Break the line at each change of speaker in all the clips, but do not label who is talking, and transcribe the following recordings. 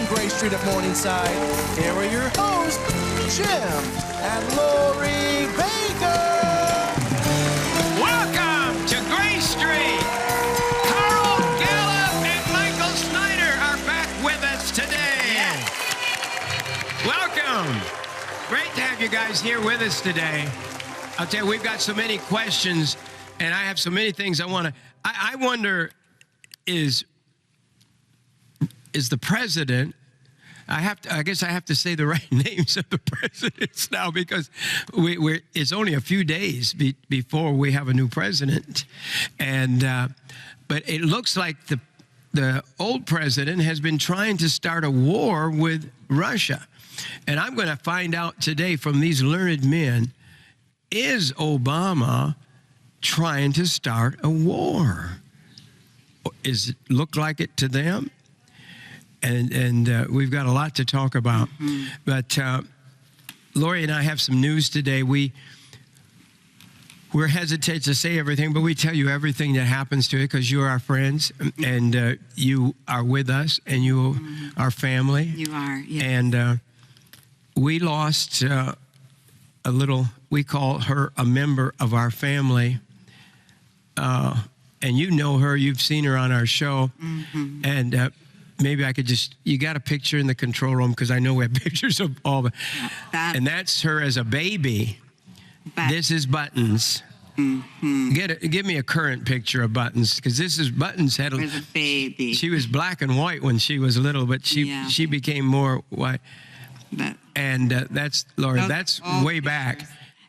Gray Street at Morningside. Here are your hosts, Jim and Lori Bakker.
Welcome to Gray Street. Carl Gallup and Michael Snyder are back with us today.
Yes.
Welcome. Great to have you guys here with us today. I'll tell you, we've got so many questions, and I have so many things I want to. I wonder, is the president? I guess I have to say the right names of the presidents now, because it's only a few days before we have a new president, and but it looks like the old president has been trying to start a war with Russia, and I'm going to find out today from these learned men: is Obama trying to start a war? Is it look like it to them? And we've got a lot to talk about. Mm-hmm. But Lori and I have some news today. We're hesitant to say everything, but we tell you everything that happens to it because you're our friends, and you are with us, and you are family.
You are, yes.
And we lost a little, we call her a member of our family. And you know her, you've seen her on our show. Mm-hmm. And maybe I could just, you got a picture in the control room, because I know we have pictures of all the, and that's her as a baby. This is Buttons. Mm-hmm. Give me a current picture of Buttons, because this is Buttons had
was a baby.
She was black and white when she was little, but she became more white. And that's, Lori, that's way back.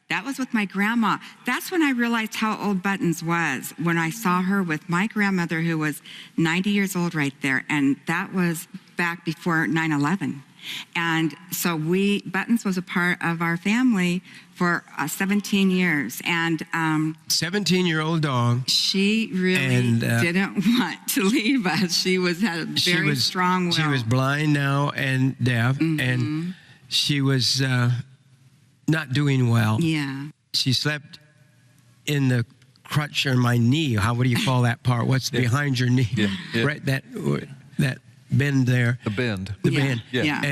That was with my grandma. That's when I realized how old Buttons was, when I saw her with my grandmother, who was 90 years old right there. And that was back before 9/11. And so Buttons was a part of our family for 17 years. And
17-year-old dog.
She really didn't want to leave us. She had a very strong will.
She was blind now and deaf, and she was not doing well.
Yeah.
She slept in the crutch on my knee. Would you call that part? What's behind your knee?
Yeah.
Right, that bend there.
The bend.
The bend.
Yeah.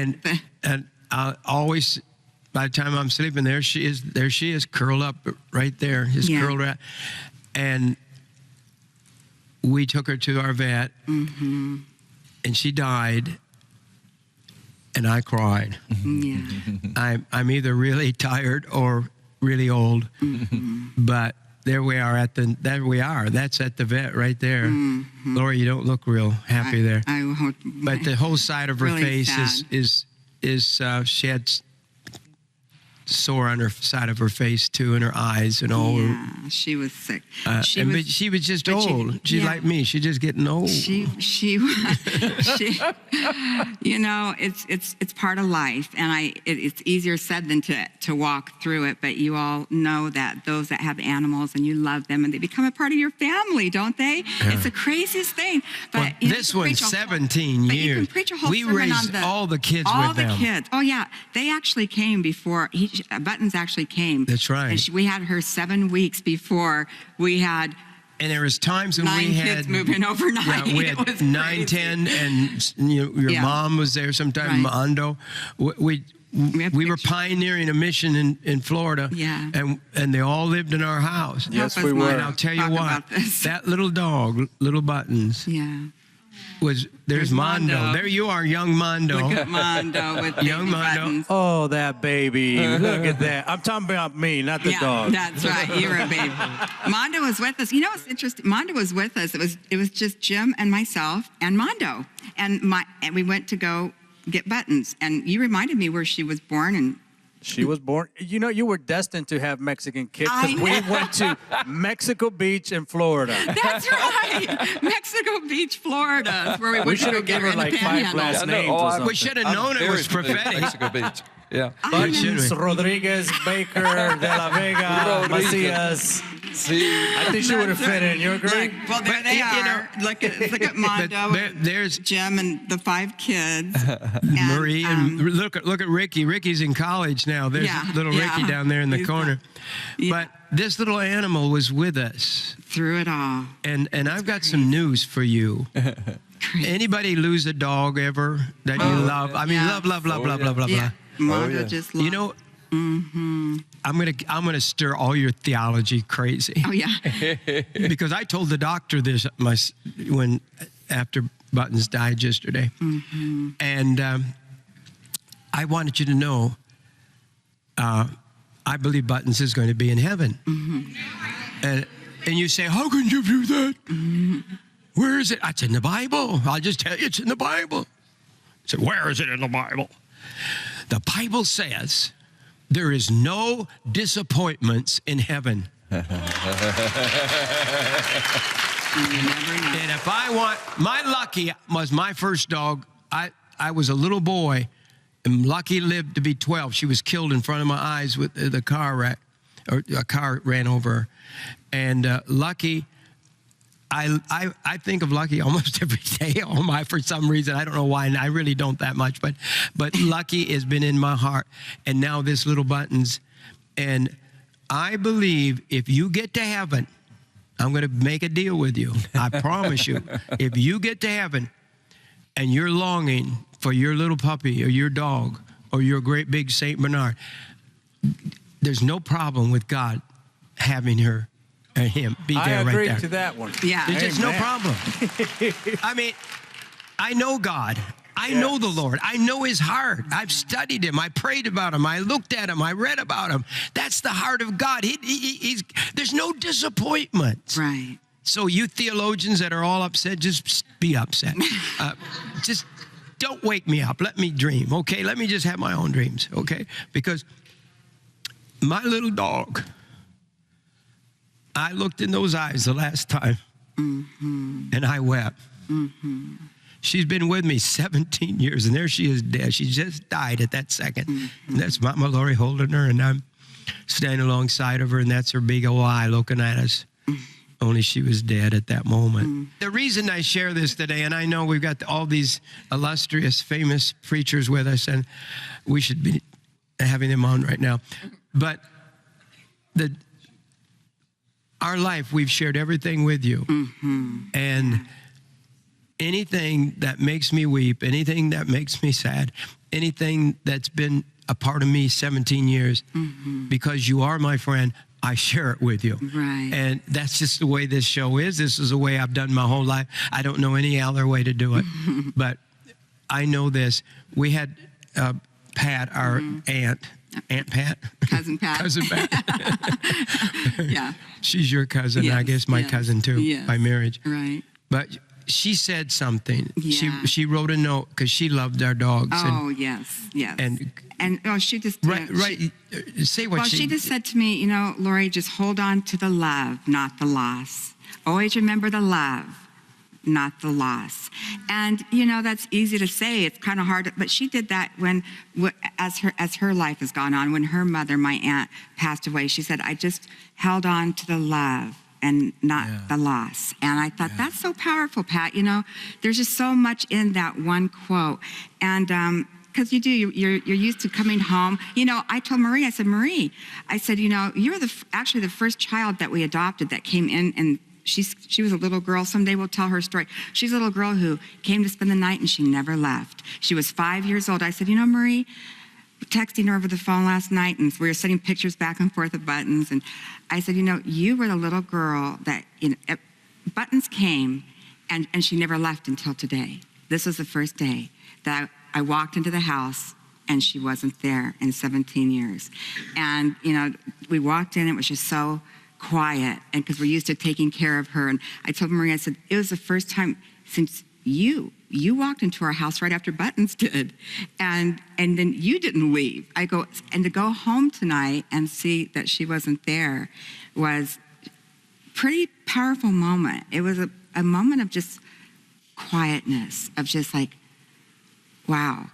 And I always, by the time I'm sleeping there she is curled up right there, curled right. And we took her to our vet, and she died. And I cried.
Yeah.
I'm either really tired or really old, but there we are That's at the vet right there. Lori, you don't look real happy there.
I won't.
But the whole side of her
really
face is she had sore on her side of her face too, and her eyes and all.
Yeah, she was sick.
But she was just old. She's like me. She's just getting old.
She you know, it's part of life, and it's easier said than to walk through it. But you all know that those that have animals and you love them, and they become a part of your family, don't they? Yeah. It's the craziest thing. But
well, this one's 17 years.
But you can preach a whole
we
sermon
raised
on
all the kids with them.
All the kids. Oh yeah, they actually came before Buttons actually came.
That's right.
And we had her 7 weeks before we had.
And there was times when we had
kids moving overnight.
Yeah, we had 9, 10, and your mom was there sometime. Right. Mondo. We were pioneering a mission in Florida.
Yeah.
And they all lived in our house.
Yes, we were.
And I'll tell you what, that little dog, little Buttons.
Yeah.
There's Mondo. There you are, young Mondo.
Look at Mondo with
young Mondo.
Buttons.
Oh, that baby. Look at that. I'm talking about me, not the dog.
That's right. You're a baby. Mondo was with us. You know what's interesting? Mondo was with us. It was just Jim and myself and Mondo. And we went to go get Buttons. And you reminded me where she was born, and
she was born. You know, you were destined to have Mexican kids, because we went to Mexico Beach in Florida.
That's right. Mexico Beach, Florida. That's where we went to go get her in the panhandle.
Names or something.
We should have known it was prophetic.
Mexico Beach. Yeah.
Buttons, Rodriguez, Bakker, De La Vega, Macias. I think she would have fit in. You agree?
Well, there they are. Look at Mondo.
There's
Jim and the 5 kids.
Marie, and look at Ricky. Ricky's in college now. There's little Ricky down there in the corner. But this little animal was with us
through it all.
And I've got some news for you. Anybody lose a dog ever that you love? I mean, love,
Yeah. Mother just loved.
You know, I'm gonna stir all your theology crazy.
Oh, yeah.
Because I told the doctor this after Buttons died yesterday, and I wanted you to know. I believe Buttons is going to be in heaven. And you say, how can you do that? Where is it? It's in the Bible. I'll just tell you, it's in the Bible. I said, where is it in the Bible? The Bible says there is no disappointments in heaven. And if I want, my Lucky was my first dog. I was a little boy, and Lucky lived to be 12. She was killed in front of my eyes with the car wreck, or a car ran over her. And Lucky, I think of Lucky almost every day. For some reason, I don't know why, and I really don't that much. But Lucky has been in my heart, and now this little Buttons. And I believe if you get to heaven, I'm going to make a deal with you. I promise you. If you get to heaven and you're longing for your little puppy or your dog or your great big Saint Bernard, there's no problem with God having her or him be there right there.
I agree to that one.
Yeah.
There's just no problem. I mean, I know God. I know the Lord. I know his heart. I've studied him. I prayed about him. I looked at him. I read about him. That's the heart of God. There's no disappointment.
Right.
So you theologians that are all upset, just be upset. Just don't wake me up. Let me dream, okay? Let me just have my own dreams, okay? Because my little dog, I looked in those eyes the last time, and I wept. She's been with me 17 years, and there she is dead. She just died at that second. And that's Mama Lori holding her, and I'm standing alongside of her, and that's her big old eye looking at us. Only she was dead at that moment. The reason I share this today, and I know we've got all these illustrious, famous preachers with us, and we should be having them on right now. But our life, we've shared everything with you. And anything that makes me weep, anything that makes me sad, anything that's been a part of me 17 years, because you are my friend, I share it with you.
Right.
And that's just the way this show is. This is the way I've done my whole life. I don't know any other way to do it. But I know this. We had Pat, our Aunt Pat.
Cousin Pat.
Cousin Pat.
Yeah.
She's your cousin,
Yes,
I guess my
yes,
cousin too,
yes.
by marriage.
Right.
But she said something.
Yeah.
She wrote a note because she loved our dogs.
Oh, yes. And she just
say what
she just said to me, Lori, just hold on to the love, not the loss. Always remember the love, not the loss. And that's easy to say. It's kind of hard, but she did that as her life has gone on. When her mother, my aunt, passed away, she said, I just held on to the love and not the loss. And I thought, that's so powerful, Pat. There's just so much in that one quote. And because you're used to coming home. I told Marie, I said, Marie, you're actually the first child that we adopted that came in, and she was a little girl. Someday we'll tell her story. She's a little girl who came to spend the night, and she never left. She was 5 years old. I said, Marie, texting her over the phone last night, and we were sending pictures back and forth of Buttons, and I said, you were the little girl that Buttons came, and she never left until today. This was the first day that I walked into the house, and she wasn't there in 17 years. And, we walked in, it was just so quiet, and because we're used to taking care of her. And I told Maria, I said, it was the first time since you walked into our house right after Buttons did, and then you didn't leave. I go, and to go home tonight and see that she wasn't there was a pretty powerful moment. It was a moment of just quietness, of just like, wow.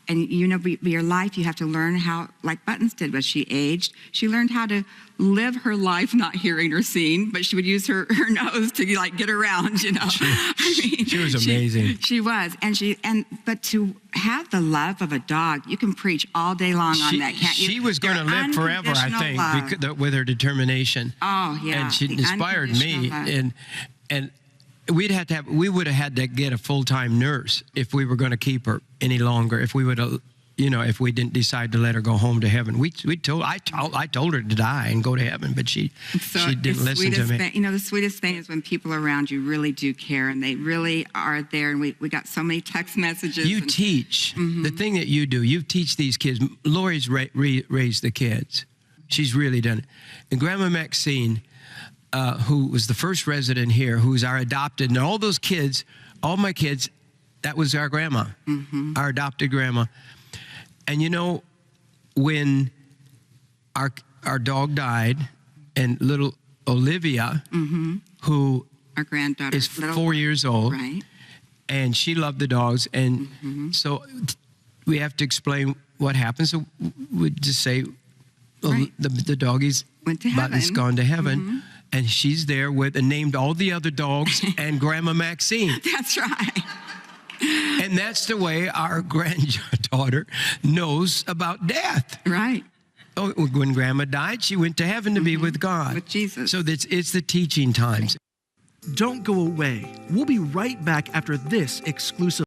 And your life, you have to learn how, like Buttons did, as she aged, she learned how to live her life not hearing or seeing, but she would use her nose to get around,
She was amazing.
She was. But to have the love of a dog, you can preach all day long on that, can't you?
She was going to live forever, I think, with her determination.
Oh, yeah.
And she inspired me. And we would have had to get a full-time nurse if we were going to keep her any longer. If we would have, if we didn't decide to let her go home to heaven, I told her to die and go to heaven, but she didn't listen to me.
The sweetest thing is when people around you really do care and they really are there. And we got so many text messages.
You teach. The thing that you do, you teach these kids. Lori's raised the kids. She's really done it. And Grandma Maxine, who was the first resident here, who's our adopted, and all those kids, all my kids, that was our grandma, our adopted grandma. And when our dog died, and little Olivia, who
our granddaughter
is 4 years old,
right?
And she loved the dogs, and so we have to explain what happened. So we just say, the doggy's
went to heaven.
Button's gone to heaven, and she's there and named all the other dogs and Grandma Maxine.
That's right.
And that's the way our granddaughter knows about death.
Right.
Oh, when Grandma died, she went to heaven to be with God.
With Jesus.
So it's the teaching times.
Don't go away. We'll be right back after this exclusive